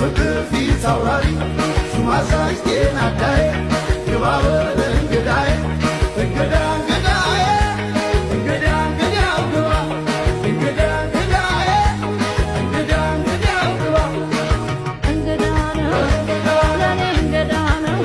የፍቅር ፊት አውራሪ ሱማዛይ ጤናዳይ የባበል እንግዳይ እንግዳ እንግዳይ እንግዳ እንግዳው ግባ እንግዳ እንግዳይ እንግዳ እንግዳው ግባ እንግዳ ነው ለኔ እንግዳ ነው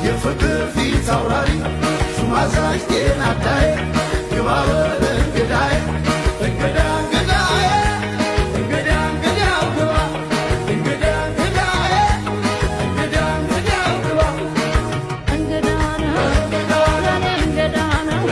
የፍቅር ፊት አውራሪ ሱማዛይ ጤናዳይ የባበል እንግዳይ እንግዳ እንግዳይ እንግዳ እንግዳው ግባ እንግዳ እንግዳይ እንግዳ እንግዳው ግባ እንግዳ ነው ለኔ እንግዳ ነው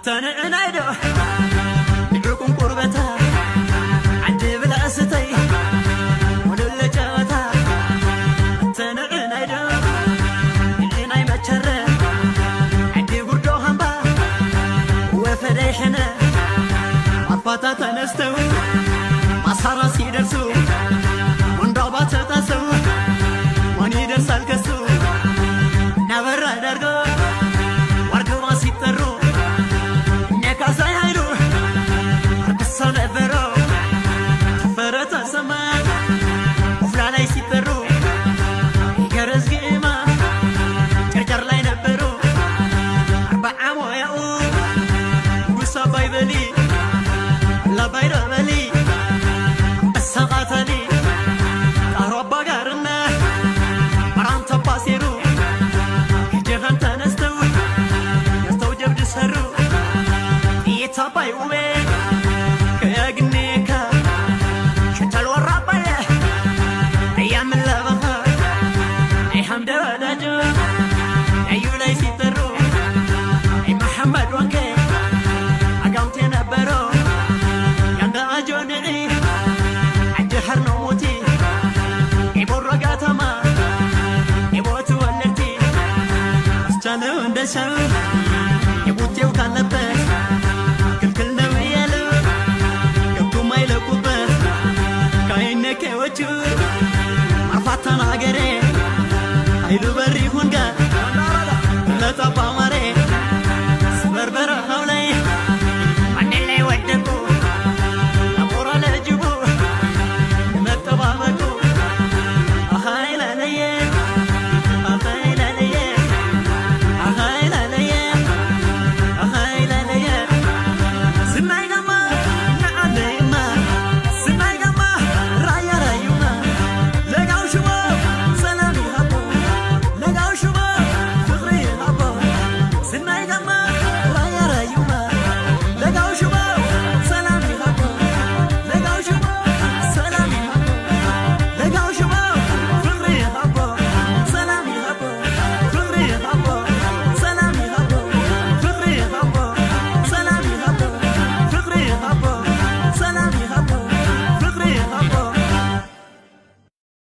أنتنا نايدو يدركم قربتا عندي بلا ستي ولولا جاوتا أنتنا نايدو اللي ناي متشرى عندي بردو همبا وفريحنا عطفاتا تنستو مصارا سيدرسو وندوبات تتاسو واني درسال كسو نبرا درغو ورقو ما سيطرو نكاسا يهيرو ارقصو نبرو تفرتا سمان وفلا لاي سيطرو يقرز قيما جرجر لاي نبرو 4 موياو وسا بايبلي لا بايرو بلي السقاطلي أروبا قارنا مران تباسيرو جهان تنستو يستوجب جسرو يتابعي وين كياقنيكا شتال ورابايا أيام اللبخا أي حمد وداجو أيو ليسي ترو أي محمد وانكي أقامتي نبرو ياندا أجوني عجحر نموتي يبو الرقاتما يبو تولرتي استنو اندشو